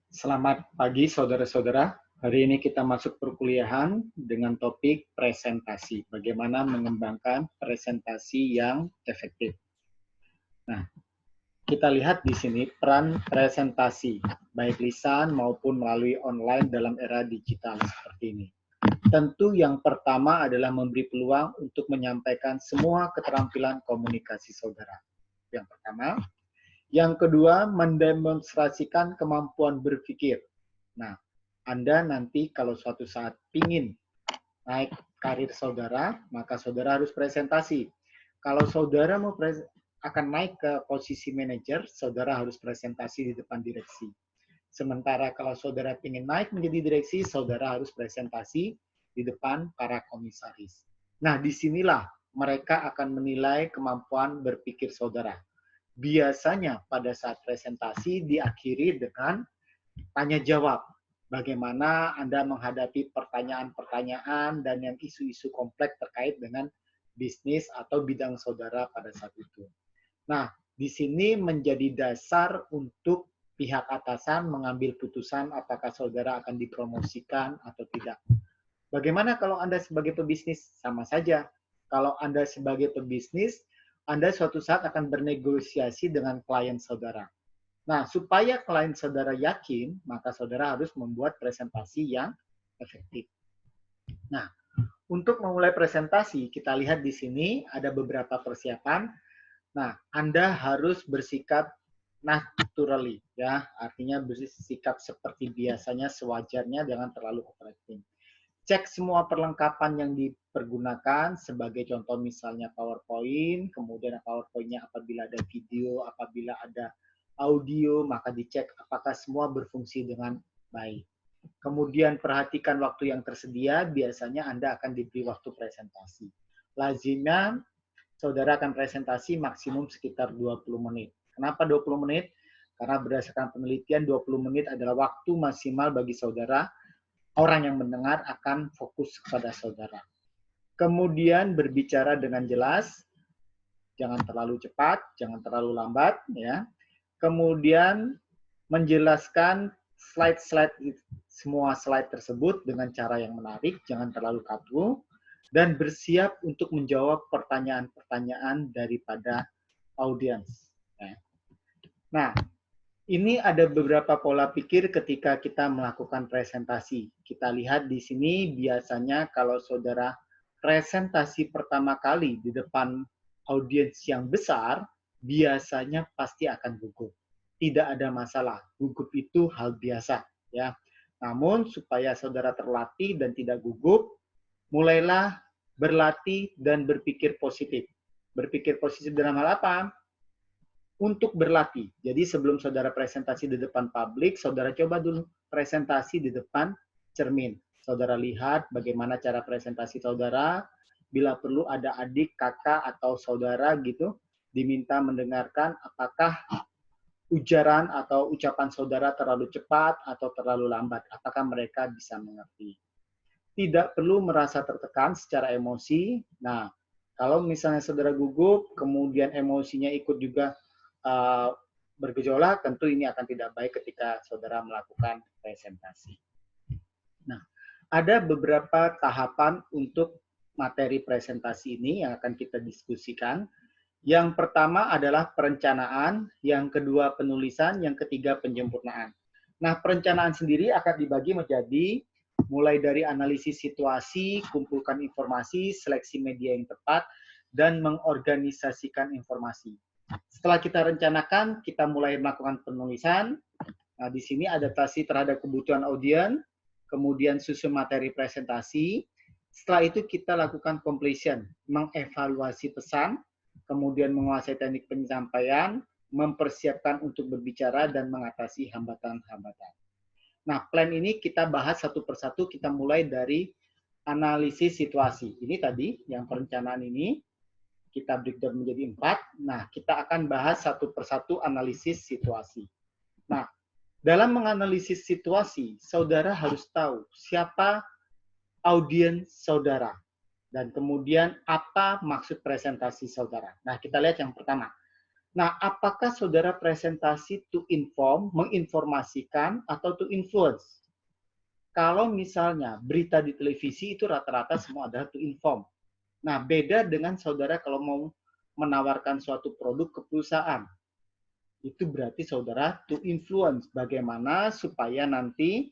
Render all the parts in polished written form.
Selamat pagi saudara-saudara. Hari ini kita masuk perkuliahan dengan topik presentasi. Bagaimana mengembangkan presentasi yang efektif. Nah, kita lihat di sini peran presentasi, baik lisan maupun melalui online dalam era digital seperti ini. Tentu yang pertama adalah memberi peluang untuk menyampaikan semua keterampilan komunikasi saudara. Yang pertama. Yang kedua, mendemonstrasikan kemampuan berpikir. Nah, Anda nanti kalau suatu saat ingin naik karir saudara, maka saudara harus presentasi. Kalau saudara akan naik ke posisi manajer, saudara harus presentasi di depan direksi. Sementara kalau saudara ingin naik menjadi direksi, saudara harus presentasi di depan para komisaris. Nah, disinilah mereka akan menilai kemampuan berpikir saudara. Biasanya pada saat presentasi diakhiri dengan tanya jawab. Bagaimana Anda menghadapi pertanyaan-pertanyaan dan yang isu-isu kompleks terkait dengan bisnis atau bidang saudara pada saat itu. Nah, di sini menjadi dasar untuk pihak atasan mengambil putusan apakah saudara akan dipromosikan atau tidak. Bagaimana kalau Anda sebagai pebisnis? Sama saja. Kalau Anda sebagai pebisnis, Anda suatu saat akan bernegosiasi dengan klien saudara. Nah, supaya klien saudara yakin, maka saudara harus membuat presentasi yang efektif. Nah, untuk memulai presentasi, kita lihat di sini ada beberapa persiapan. Nah, Anda harus bersikap naturally, ya, artinya bersikap seperti biasanya, sewajarnya, jangan terlalu overacting. Cek semua perlengkapan yang dipergunakan, sebagai contoh misalnya PowerPoint, kemudian PowerPoint-nya apabila ada video, apabila ada audio, maka dicek apakah semua berfungsi dengan baik. Kemudian perhatikan waktu yang tersedia, biasanya Anda akan diberi waktu presentasi. Lazimnya, saudara akan presentasi maksimum sekitar 20 menit. Kenapa 20 menit? Karena berdasarkan penelitian, 20 menit adalah waktu maksimal bagi saudara orang yang mendengar akan fokus kepada saudara. Kemudian berbicara dengan jelas, jangan terlalu cepat, jangan terlalu lambat, ya. Kemudian menjelaskan semua slide tersebut dengan cara yang menarik, jangan terlalu kaku, dan bersiap untuk menjawab pertanyaan-pertanyaan daripada audiens. Nah, ini ada beberapa pola pikir ketika kita melakukan presentasi. Kita lihat di sini biasanya kalau saudara presentasi pertama kali di depan audiens yang besar, biasanya pasti akan gugup. Tidak ada masalah, gugup itu hal biasa, ya. Namun supaya saudara terlatih dan tidak gugup, mulailah berlatih dan berpikir positif. Berpikir positif dalam hal apa? Untuk berlatih. Jadi sebelum saudara presentasi di depan publik, saudara coba dulu presentasi di depan cermin. Saudara lihat bagaimana cara presentasi saudara. Bila perlu ada adik, kakak, atau saudara gitu, diminta mendengarkan apakah ujaran atau ucapan saudara terlalu cepat atau terlalu lambat. Apakah mereka bisa mengerti. Tidak perlu merasa tertekan secara emosi. Nah, kalau misalnya saudara gugup, kemudian emosinya ikut juga bergejolak, tentu ini akan tidak baik ketika saudara melakukan presentasi. Nah, ada beberapa tahapan untuk materi presentasi ini yang akan kita diskusikan. Yang pertama adalah perencanaan, yang kedua penulisan, yang ketiga penyempurnaan. Nah, perencanaan sendiri akan dibagi menjadi mulai dari analisis situasi, kumpulkan informasi, seleksi media yang tepat, dan mengorganisasikan informasi. Setelah kita rencanakan, kita mulai melakukan penulisan. Nah, di sini adaptasi terhadap kebutuhan audiens, kemudian susun materi presentasi. Setelah itu kita lakukan completion, mengevaluasi pesan, kemudian menguasai teknik penyampaian, mempersiapkan untuk berbicara, dan mengatasi hambatan-hambatan. Nah, plan ini kita bahas satu persatu, kita mulai dari analisis situasi. Ini tadi, yang perencanaan ini, kita breakdown menjadi 4. Nah, kita akan bahas satu persatu analisis situasi. Nah, dalam menganalisis situasi, saudara harus tahu siapa audiens saudara dan kemudian apa maksud presentasi saudara. Nah, kita lihat yang pertama. Nah, apakah saudara presentasi to inform, menginformasikan, atau to influence? Kalau misalnya berita di televisi itu rata-rata semua adalah to inform. Nah, beda dengan saudara kalau mau menawarkan suatu produk ke perusahaan. Itu berarti saudara to influence, bagaimana supaya nanti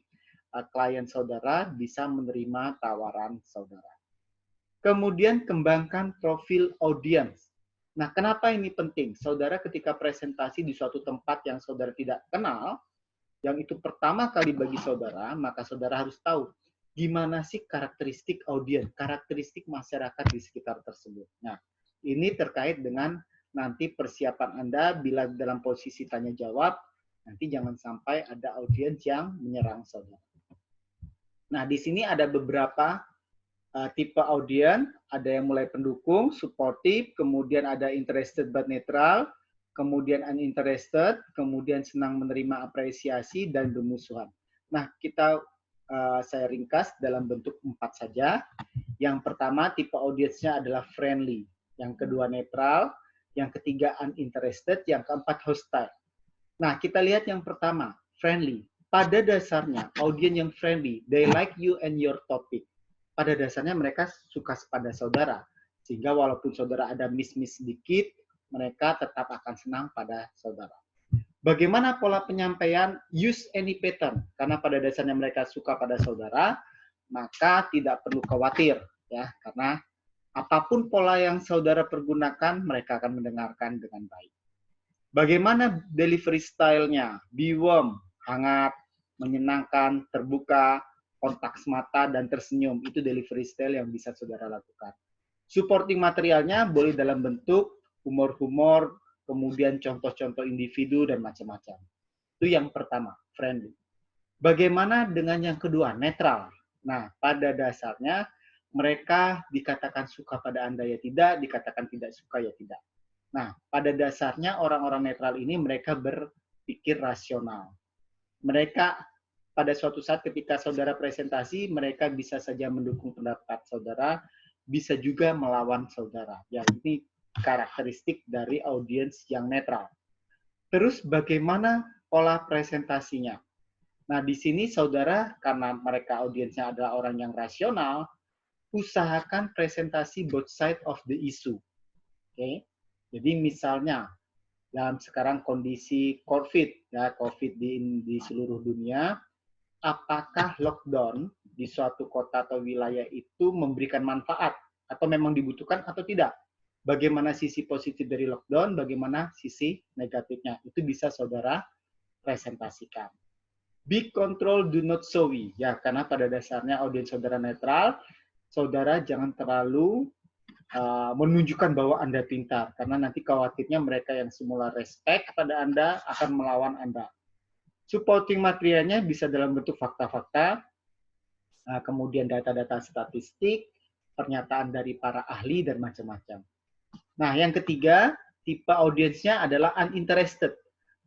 klien saudara bisa menerima tawaran saudara. Kemudian kembangkan profil audience. Nah, kenapa ini penting? Saudara ketika presentasi di suatu tempat yang saudara tidak kenal, yang itu pertama kali bagi saudara, maka saudara harus tahu gimana sih karakteristik audiens, karakteristik masyarakat di sekitar tersebut. Nah, ini terkait dengan nanti persiapan Anda bila dalam posisi tanya jawab, nanti jangan sampai ada audiens yang menyerang saudara. Nah, di sini ada beberapa tipe audiens, ada yang mulai pendukung, supportive, kemudian ada interested but neutral, kemudian uninterested, kemudian senang menerima apresiasi, dan bermusuhan. Nah, saya ringkas dalam bentuk 4 saja. Yang pertama, tipe audiensnya adalah friendly. Yang kedua, netral. Yang ketiga, uninterested. Yang keempat, hostile. Nah, kita lihat yang pertama, friendly. Pada dasarnya, audiens yang friendly, they like you and your topic. Pada dasarnya mereka suka pada saudara. Sehingga walaupun saudara ada miss-miss sedikit, mereka tetap akan senang pada saudara. Bagaimana pola penyampaian? Use any pattern. Karena pada dasarnya mereka suka pada saudara, maka tidak perlu khawatir. Ya, karena apapun pola yang saudara pergunakan, mereka akan mendengarkan dengan baik. Bagaimana delivery style-nya? Be warm, hangat, menyenangkan, terbuka, kontak mata, dan tersenyum. Itu delivery style yang bisa saudara lakukan. Supporting materialnya boleh dalam bentuk humor-humor, kemudian contoh-contoh individu, dan macam-macam. Itu yang pertama, friendly. Bagaimana dengan yang kedua, netral? Nah, pada dasarnya mereka dikatakan suka pada Anda ya tidak, dikatakan tidak suka ya tidak. Nah, pada dasarnya orang-orang netral ini mereka berpikir rasional. Mereka pada suatu saat ketika saudara presentasi, mereka bisa saja mendukung pendapat saudara, bisa juga melawan saudara. Ya, ini karakteristik dari audiens yang netral. Terus bagaimana pola presentasinya? Nah, di sini saudara, karena mereka audiensnya adalah orang yang rasional, usahakan presentasi both side of the issue. Oke? Jadi misalnya dalam sekarang kondisi COVID, ya COVID di seluruh dunia, apakah lockdown di suatu kota atau wilayah itu memberikan manfaat atau memang dibutuhkan atau tidak? Bagaimana sisi positif dari lockdown, bagaimana sisi negatifnya? Itu bisa saudara presentasikan. Be control, do not showy. Ya, karena pada dasarnya audiens saudara netral, saudara jangan terlalu menunjukkan bahwa Anda pintar, karena nanti khawatirnya mereka yang semula respect pada Anda akan melawan Anda. Supporting materialnya bisa dalam bentuk fakta-fakta, kemudian data-data statistik, pernyataan dari para ahli, dan macam-macam. Nah, yang ketiga, tipe audiensnya adalah uninterested.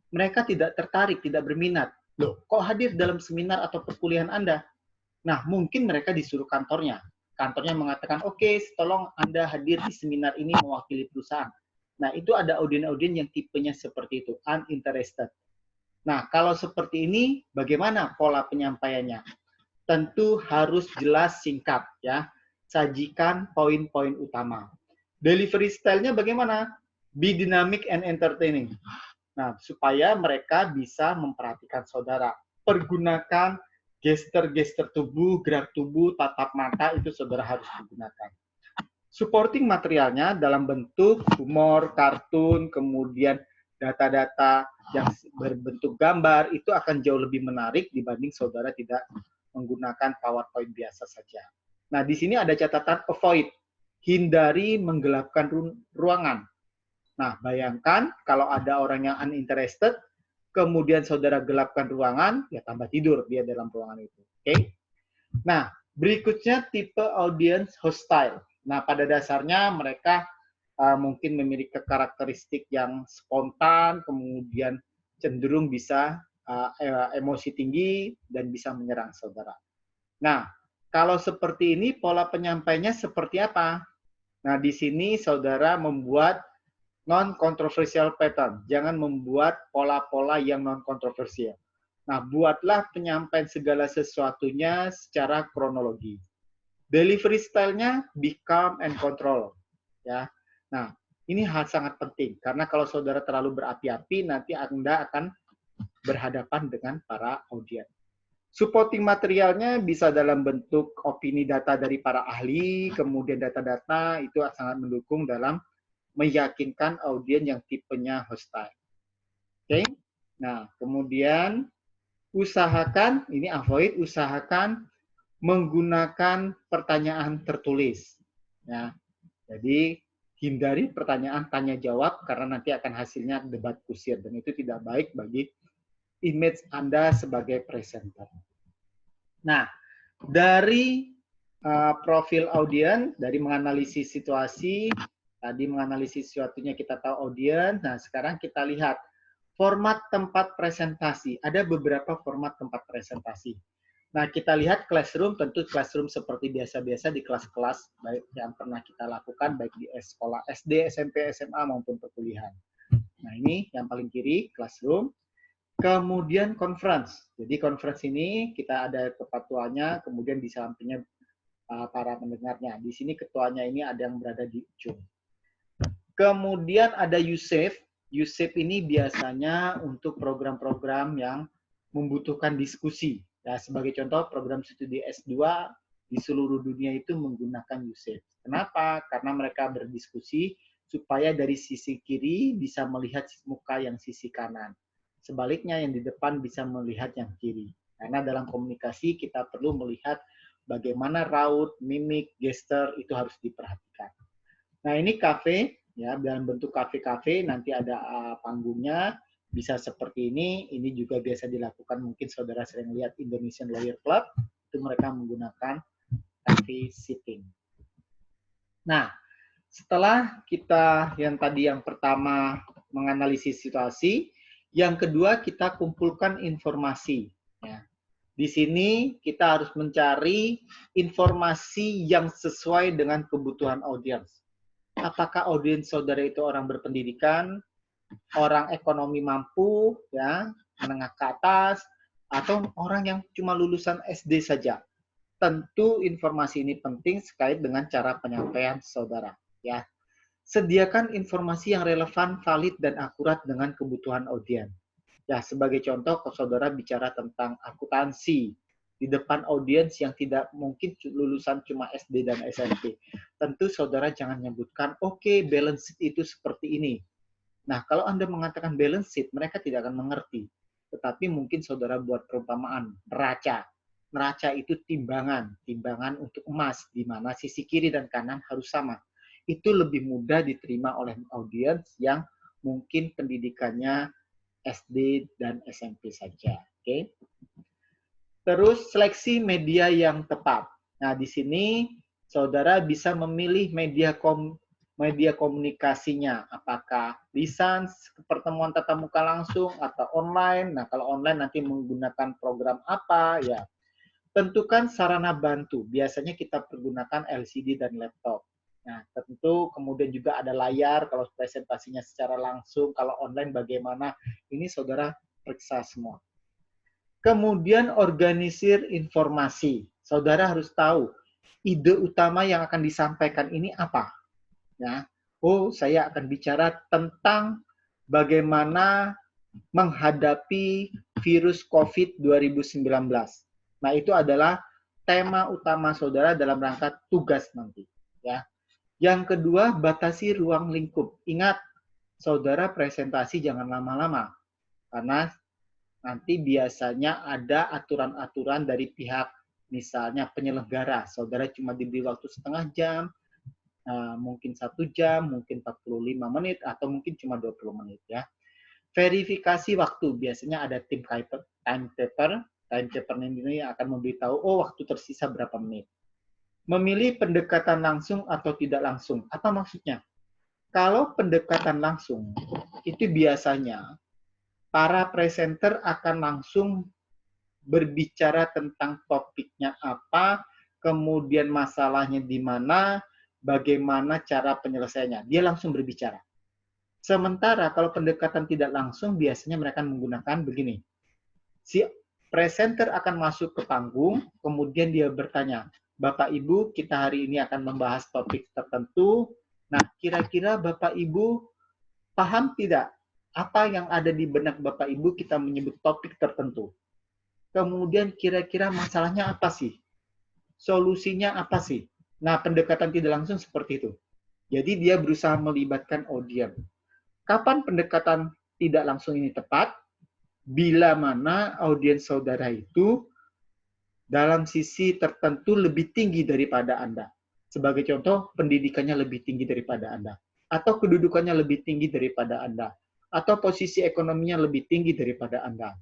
Mereka tidak tertarik, tidak berminat. Loh, kok hadir dalam seminar atau perkuliahan Anda? Nah, mungkin mereka disuruh kantornya. Kantornya mengatakan, oke, tolong Anda hadir di seminar ini mewakili perusahaan. Nah, itu ada audien-audien yang tipenya seperti itu, uninterested. Nah, kalau seperti ini, bagaimana pola penyampaiannya? Tentu harus jelas, singkat, ya. Sajikan poin-poin utama. Delivery style-nya bagaimana? Be dynamic and entertaining. Nah, supaya mereka bisa memperhatikan saudara. Pergunakan gestur-gestur tubuh, gerak tubuh, tatap mata, itu saudara harus digunakan. Supporting materialnya dalam bentuk humor, kartun, kemudian data-data yang berbentuk gambar, itu akan jauh lebih menarik dibanding saudara tidak menggunakan PowerPoint biasa saja. Nah, di sini ada catatan avoid, hindari menggelapkan ruangan. Nah, bayangkan kalau ada orang yang uninterested, kemudian saudara gelapkan ruangan, ya tambah tidur dia dalam ruangan itu. Oke? Nah, berikutnya tipe audience hostile. Nah, pada dasarnya mereka mungkin memiliki karakteristik yang spontan, kemudian cenderung bisa emosi tinggi dan bisa menyerang saudara. Nah, kalau seperti ini pola penyampaiannya seperti apa? Nah, di sini saudara membuat Non-controversial pattern. Jangan membuat pola-pola yang non-kontroversial. Nah, buatlah penyampaian segala sesuatunya secara kronologi. Delivery style-nya be calm and control. Ya. Nah, ini hal sangat penting karena kalau saudara terlalu berapi-api nanti Anda akan berhadapan dengan para audiens. Supporting materialnya bisa dalam bentuk opini data dari para ahli, kemudian data-data itu sangat mendukung dalam meyakinkan audiens yang tipenya hostile. Oke. Nah, kemudian usahakan, ini avoid, usahakan menggunakan pertanyaan tertulis. Ya. Jadi hindari pertanyaan tanya jawab karena nanti akan hasilnya debat kusir dan itu tidak baik bagi image Anda sebagai presenter. Nah, dari profil audiens, dari menganalisis situasi, tadi menganalisis sesuatunya kita tahu audiens. Nah, sekarang kita lihat format tempat presentasi. Ada beberapa format tempat presentasi. Nah, kita lihat classroom, tentu classroom seperti biasa-biasa di kelas-kelas baik yang pernah kita lakukan, baik di sekolah SD, SMP, SMA, maupun perkuliahan. Nah, ini yang paling kiri, classroom. Kemudian conference. Jadi conference ini kita ada ketuanya, kemudian di sampingnya para pendengarnya. Di sini ketuanya ini ada yang berada di ujung. Kemudian ada USAFE. USAFE ini biasanya untuk program-program yang membutuhkan diskusi. Ya, sebagai contoh, program studi S2 di seluruh dunia itu menggunakan USAFE. Kenapa? Karena mereka berdiskusi supaya dari sisi kiri bisa melihat muka yang sisi kanan. Sebaliknya yang di depan bisa melihat yang kiri. Karena dalam komunikasi kita perlu melihat bagaimana raut, mimik, gestur itu harus diperhatikan. Nah, ini kafe, ya, dalam bentuk kafe-kafe, nanti ada panggungnya, bisa seperti ini. Ini juga biasa dilakukan, mungkin saudara sering lihat Indonesian Lawyer Club, itu mereka menggunakan cafe sitting. Nah, setelah kita yang tadi yang pertama menganalisis situasi, yang kedua kita kumpulkan informasi. Ya. Di sini kita harus mencari informasi yang sesuai dengan kebutuhan audiens. Apakah audiens saudara itu orang berpendidikan, orang ekonomi mampu, ya, menengah ke atas, atau orang yang cuma lulusan SD saja. Tentu informasi ini penting sekait dengan cara penyampaian saudara. Ya. Sediakan informasi yang relevan, valid, dan akurat dengan kebutuhan audiens. Ya, sebagai contoh, kalau saudara bicara tentang akuntansi di depan audiens yang tidak mungkin lulusan cuma SD dan SMP, tentu saudara jangan menyebutkan, oke, balance sheet itu seperti ini. Nah, kalau Anda mengatakan balance sheet, mereka tidak akan mengerti. Tetapi mungkin saudara buat perumpamaan, neraca. Neraca itu timbangan, timbangan untuk emas, di mana sisi kiri dan kanan harus sama. Itu lebih mudah diterima oleh audiens yang mungkin pendidikannya SD dan SMP saja. Oke. Terus seleksi media yang tepat. Nah, di sini saudara bisa memilih media komunikasinya. Apakah lisan, pertemuan tatap muka langsung, atau online. Nah, kalau online nanti menggunakan program apa, ya. Tentukan sarana bantu. Biasanya kita pergunakan LCD dan laptop. Nah, tentu kemudian juga ada layar kalau presentasinya secara langsung, kalau online bagaimana, ini saudara periksa semua. Kemudian organisir informasi. Saudara harus tahu ide utama yang akan disampaikan ini apa. Ya. Oh, saya akan bicara tentang bagaimana menghadapi virus COVID 2019. Nah, itu adalah tema utama saudara dalam rangka tugas nanti. Ya. Yang kedua, batasi ruang lingkup. Ingat, saudara presentasi jangan lama-lama. Karena nanti biasanya ada aturan-aturan dari pihak, misalnya penyelenggara. Saudara cuma diberi waktu setengah jam, mungkin 1 jam, mungkin 45 menit, atau mungkin cuma 20 menit. Ya. Verifikasi waktu. Biasanya ada tim timekeeper. Timekeeper ini akan memberitahu, oh waktu tersisa berapa menit. Memilih pendekatan langsung atau tidak langsung. Apa maksudnya? Kalau pendekatan langsung, itu biasanya para presenter akan langsung berbicara tentang topiknya apa, kemudian masalahnya di mana, bagaimana cara penyelesaiannya. Dia langsung berbicara. Sementara kalau pendekatan tidak langsung, biasanya mereka menggunakan begini. Si presenter akan masuk ke panggung, kemudian dia bertanya, Bapak Ibu, kita hari ini akan membahas topik tertentu. Nah, kira-kira Bapak Ibu paham tidak apa yang ada di benak Bapak Ibu kita menyebut topik tertentu? Kemudian kira-kira masalahnya apa sih? Solusinya apa sih? Nah, pendekatan tidak langsung seperti itu. Jadi dia berusaha melibatkan audiens. Kapan pendekatan tidak langsung ini tepat? Bila mana audiens saudara itu dalam sisi tertentu lebih tinggi daripada Anda. Sebagai contoh, pendidikannya lebih tinggi daripada Anda. Atau kedudukannya lebih tinggi daripada Anda. Atau posisi ekonominya lebih tinggi daripada Anda.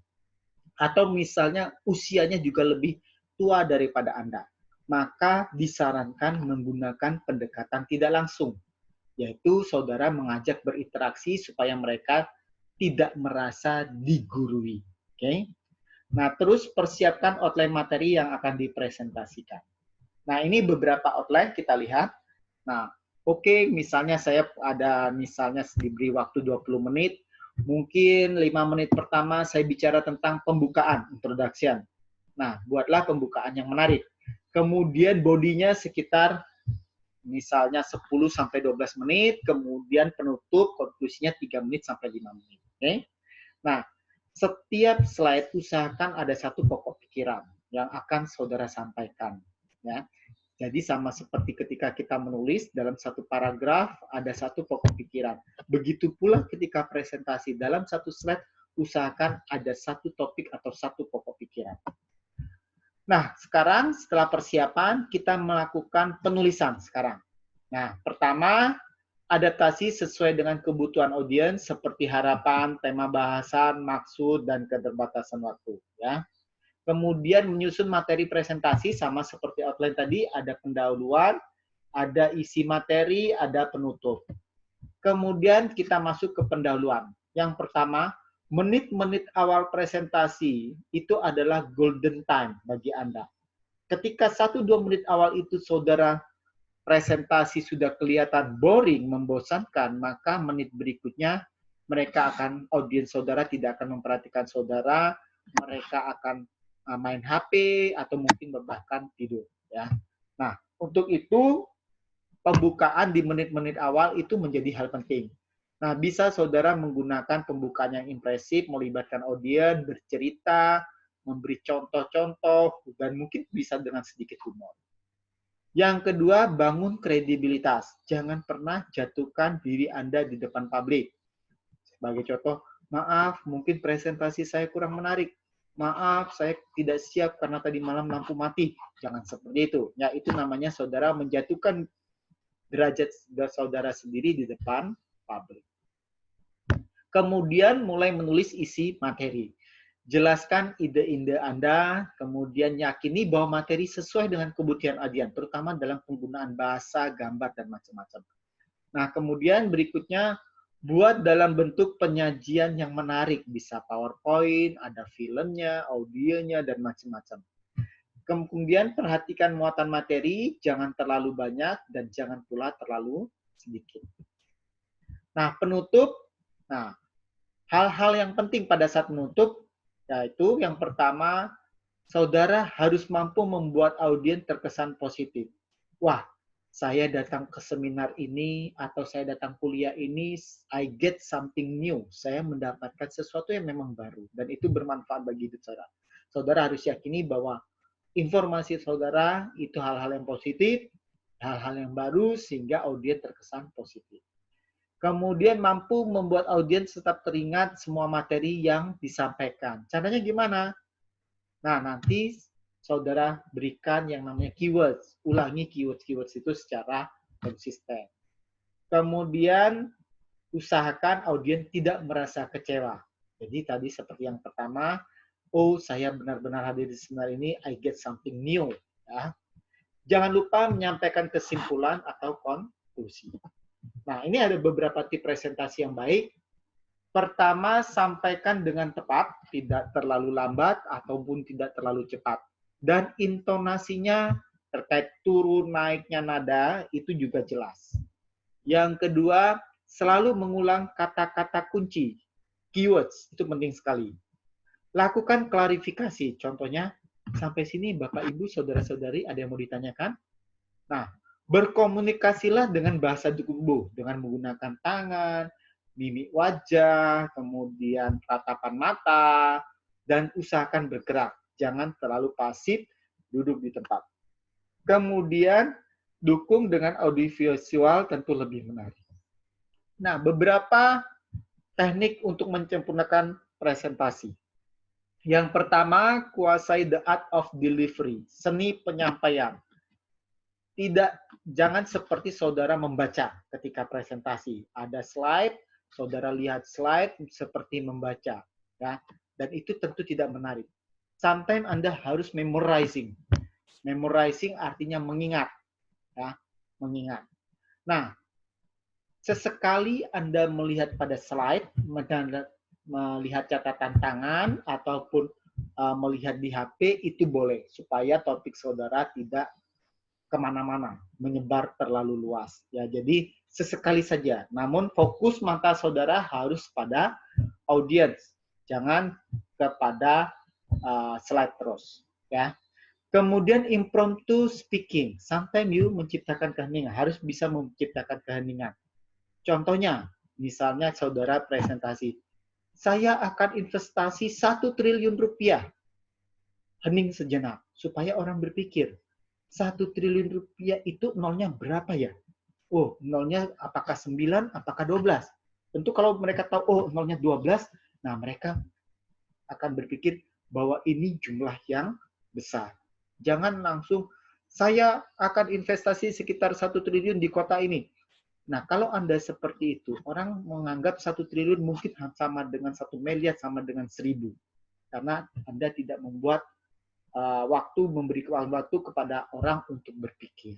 Atau misalnya usianya juga lebih tua daripada Anda. Maka disarankan menggunakan pendekatan tidak langsung. Yaitu saudara mengajak berinteraksi supaya mereka tidak merasa digurui. Oke? Nah, terus persiapkan outline materi yang akan dipresentasikan. Nah, ini beberapa outline kita lihat. Nah, oke, misalnya saya ada misalnya diberi waktu 20 menit, mungkin 5 menit pertama saya bicara tentang pembukaan, introduction. Nah, buatlah pembukaan yang menarik. Kemudian bodinya sekitar misalnya 10 sampai 12 menit, kemudian penutup konklusinya 3 menit sampai 5 menit. Oke? Nah, setiap slide usahakan ada satu pokok pikiran yang akan saudara sampaikan. Ya. Jadi sama seperti ketika kita menulis dalam satu paragraf ada satu pokok pikiran. Begitu pula ketika presentasi dalam satu slide usahakan ada satu topik atau satu pokok pikiran. Nah, sekarang setelah persiapan kita melakukan penulisan sekarang. Nah, pertama adaptasi sesuai dengan kebutuhan audiens seperti harapan, tema bahasan, maksud, dan keterbatasan waktu. Ya. Kemudian menyusun materi presentasi sama seperti outline tadi, ada pendahuluan, ada isi materi, ada penutup. Kemudian kita masuk ke pendahuluan. Yang pertama, menit-menit awal presentasi itu adalah golden time bagi Anda. Ketika 1-2 menit awal itu saudara presentasi sudah kelihatan boring, membosankan, maka menit berikutnya mereka akan, audiens saudara tidak akan memperhatikan saudara, mereka akan main HP atau mungkin bahkan tidur. Ya. Nah, untuk itu pembukaan di menit-menit awal itu menjadi hal penting. Nah, bisa saudara menggunakan pembukaan yang impresif, melibatkan audiens, bercerita, memberi contoh-contoh, dan mungkin bisa dengan sedikit humor. Yang kedua, bangun kredibilitas. Jangan pernah jatuhkan diri Anda di depan publik. Sebagai contoh, maaf, mungkin presentasi saya kurang menarik. Maaf, saya tidak siap karena tadi malam lampu mati. Jangan seperti itu. Ya, itu namanya saudara menjatuhkan derajat saudara sendiri di depan publik. Kemudian mulai menulis isi materi. Jelaskan ide-ide Anda, kemudian yakini bahwa materi sesuai dengan kebutuhan audiens, terutama dalam penggunaan bahasa, gambar, dan macam-macam. Nah, kemudian berikutnya, buat dalam bentuk penyajian yang menarik. Bisa PowerPoint, ada filmnya, audionya, dan macam-macam. Kemudian perhatikan muatan materi, jangan terlalu banyak, dan jangan pula terlalu sedikit. Nah, penutup. Nah, hal-hal yang penting pada saat menutup, yaitu yang pertama, saudara harus mampu membuat audiens terkesan positif. Wah, saya datang ke seminar ini atau saya datang kuliah ini, I get something new. Saya mendapatkan sesuatu yang memang baru dan itu bermanfaat bagi hidup saudara. Saudara harus yakini bahwa informasi saudara itu hal-hal yang positif, hal-hal yang baru sehingga audiens terkesan positif. Kemudian mampu membuat audiens tetap teringat semua materi yang disampaikan. Caranya gimana? Nah, nanti saudara berikan yang namanya keywords. Ulangi keywords itu secara konsisten. Kemudian usahakan audiens tidak merasa kecewa. Jadi tadi seperti yang pertama, oh saya benar-benar hadir di seminar ini, I get something new. Ya. Jangan lupa menyampaikan kesimpulan atau konklusi. Nah, ini ada beberapa tips presentasi yang baik. Pertama, sampaikan dengan tepat, tidak terlalu lambat ataupun tidak terlalu cepat. Dan intonasinya terkait turun naiknya nada itu juga jelas. Yang kedua, Selalu mengulang kata-kata kunci, keywords, itu penting sekali. Lakukan klarifikasi, contohnya, sampai sini Bapak, Ibu, Saudara-saudari, ada yang mau ditanyakan? Nah, berkomunikasilah dengan bahasa tubuh, dengan menggunakan tangan, mimik wajah, kemudian tatapan mata, dan usahakan bergerak. Jangan terlalu pasif, duduk di tempat. Kemudian, dukung dengan audiovisual tentu lebih menarik. Nah, beberapa teknik untuk menyempurnakan presentasi. Yang pertama, kuasai the art of delivery, seni penyampaian. Jangan seperti saudara membaca ketika presentasi. Ada slide, saudara lihat slide seperti membaca, ya. Dan itu tentu tidak menarik. Sometimes Anda harus memorizing. Memorizing artinya mengingat, ya, mengingat. Nah, sesekali Anda melihat pada slide, melihat catatan tangan, ataupun melihat di HP, itu boleh, supaya topik saudara tidak kemana-mana, menyebar terlalu luas. Ya, jadi sesekali saja. Namun fokus mata saudara harus pada audience, jangan kepada slide terus. Ya. Kemudian impromptu speaking, sometimes you menciptakan keheningan, harus bisa menciptakan keheningan. Contohnya, misalnya saudara presentasi, saya akan investasi 1 triliun rupiah. Hening sejenak, supaya orang berpikir, 1 triliun rupiah itu nolnya berapa ya? Oh, nolnya apakah 9, apakah 12? Tentu kalau mereka tahu, oh nolnya 12, nah mereka akan berpikir bahwa ini jumlah yang besar. Jangan langsung, saya akan investasi sekitar 1 triliun di kota ini. Nah, kalau Anda seperti itu, orang menganggap 1 triliun mungkin sama dengan 1 miliar, sama dengan 1000. Karena Anda tidak membuat memberi waktu kepada orang untuk berpikir.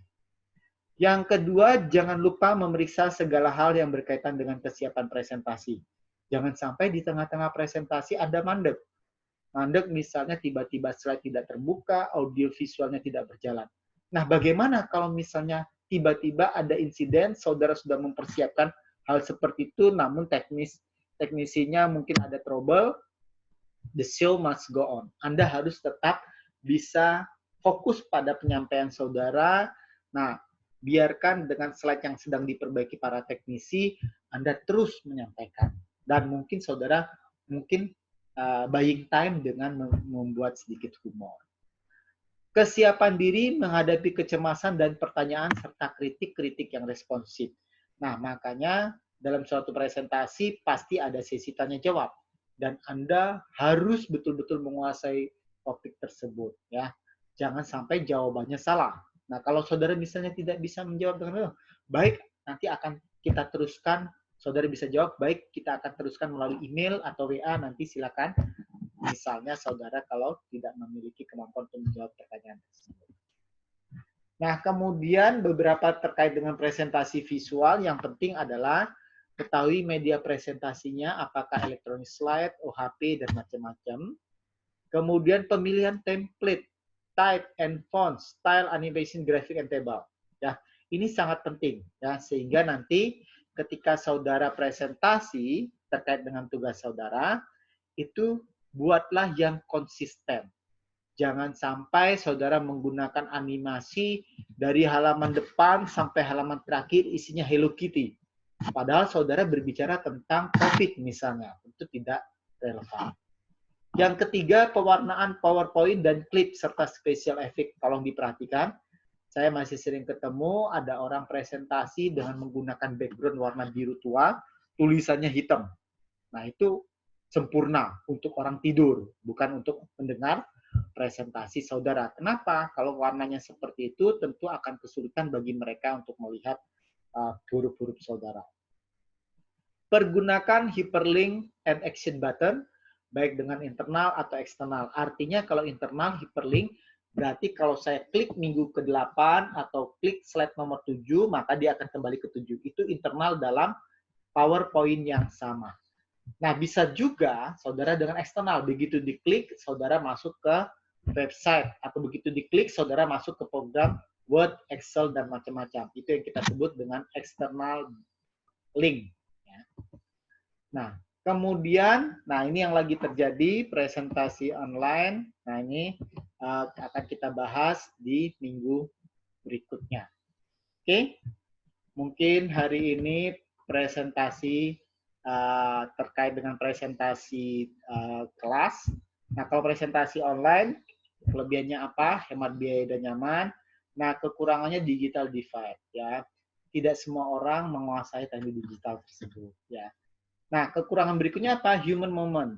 Yang kedua, jangan lupa memeriksa segala hal yang berkaitan dengan kesiapan presentasi. Jangan sampai di tengah-tengah presentasi Anda mandek. Mandek misalnya tiba-tiba slide tidak terbuka, audio visualnya tidak berjalan. Nah, bagaimana kalau misalnya tiba-tiba ada insiden, saudara sudah mempersiapkan hal seperti itu, namun teknisinya mungkin ada trouble, the show must go on. Anda harus tetap bisa fokus pada penyampaian saudara. Nah, biarkan dengan slide yang sedang diperbaiki para teknisi, Anda terus menyampaikan. Dan mungkin saudara buying time dengan membuat sedikit humor. Kesiapan diri menghadapi kecemasan dan pertanyaan serta kritik-kritik yang responsif. Nah, makanya dalam suatu presentasi pasti ada sesi tanya jawab dan Anda harus betul-betul menguasai topik tersebut, ya. Jangan sampai jawabannya salah. Nah, kalau saudara misalnya tidak bisa menjawab dengan baik, nanti akan kita teruskan. Saudara bisa jawab, baik, kita akan teruskan melalui email atau WA, nanti silakan. Misalnya saudara kalau tidak memiliki kemampuan untuk menjawab pertanyaan tersebut. Nah, kemudian beberapa terkait dengan presentasi visual, yang penting adalah ketahui media presentasinya, apakah elektronik slide, OHP, dan macam-macam. Kemudian pemilihan template, type and font, style, animation, graphic, and table. Ya, ini sangat penting, ya, sehingga nanti ketika saudara presentasi terkait dengan tugas saudara, itu buatlah yang konsisten. Jangan sampai saudara menggunakan animasi dari halaman depan sampai halaman terakhir isinya Hello Kitty. Padahal saudara berbicara tentang COVID misalnya. Itu tidak relevan. Yang ketiga, pewarnaan PowerPoint dan klip serta special effect. Tolong diperhatikan. Saya masih sering ketemu ada orang presentasi dengan menggunakan background warna biru tua, tulisannya hitam. Nah, itu sempurna untuk orang tidur, bukan untuk mendengar presentasi saudara. Kenapa? Kalau warnanya seperti itu, tentu akan kesulitan bagi mereka untuk melihat huruf-huruf saudara. Pergunakan hyperlink and action button, baik dengan internal atau eksternal. Artinya kalau internal hyperlink, berarti kalau saya klik minggu ke-8 atau klik slide nomor 7, maka dia akan kembali ke 7. Itu internal dalam PowerPoint yang sama. Nah, bisa juga saudara dengan eksternal. Begitu diklik, saudara masuk ke website. Atau begitu diklik, saudara masuk ke program Word, Excel, dan macam-macam. Itu yang kita sebut dengan external link. Nah, kemudian, ini yang lagi terjadi, presentasi online. Nah, ini akan kita bahas di minggu berikutnya. Oke, mungkin hari ini presentasi terkait dengan presentasi kelas. Nah, kalau presentasi online, kelebihannya apa? Hemat biaya dan nyaman. Nah, kekurangannya digital divide, ya. Tidak semua orang menguasai teknik digital tersebut, ya. Nah, kekurangan berikutnya apa? Human moment.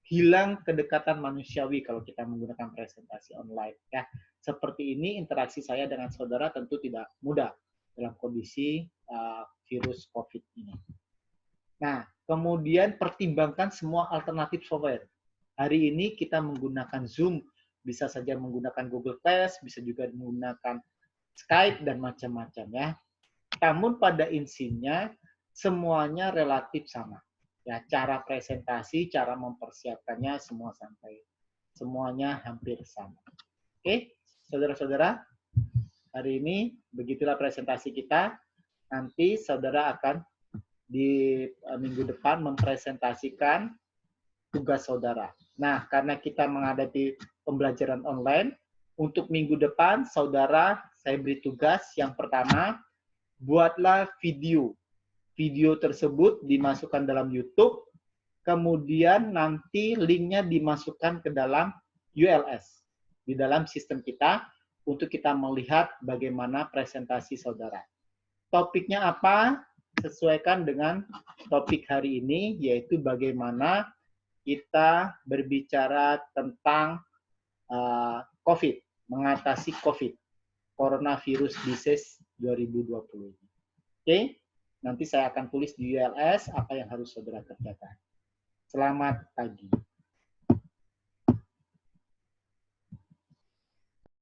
Hilang kedekatan manusiawi kalau kita menggunakan presentasi online, ya. Seperti ini interaksi saya dengan saudara tentu tidak mudah dalam kondisi virus COVID ini. Nah, kemudian pertimbangkan semua alternatif software. Hari ini kita menggunakan Zoom, bisa saja menggunakan Google Class, bisa juga menggunakan Skype dan macam-macam, ya. Namun pada insinya semuanya relatif sama. Ya, cara presentasi, cara mempersiapkannya semuanya hampir sama. Oke, saudara-saudara, hari ini begitulah presentasi kita. Nanti saudara akan di minggu depan mempresentasikan tugas saudara. Nah, karena kita menghadapi pembelajaran online, untuk minggu depan saudara saya beri tugas yang pertama, buatlah video. Video tersebut dimasukkan dalam YouTube, kemudian nanti linknya dimasukkan ke dalam ULS, di dalam sistem kita, untuk kita melihat bagaimana presentasi saudara. Topiknya apa? Sesuaikan dengan topik hari ini, yaitu bagaimana kita berbicara tentang COVID, mengatasi COVID, Coronavirus Disease 2020. Oke? Nanti saya akan tulis di ULS apa yang harus saudara kerjakan. Selamat pagi.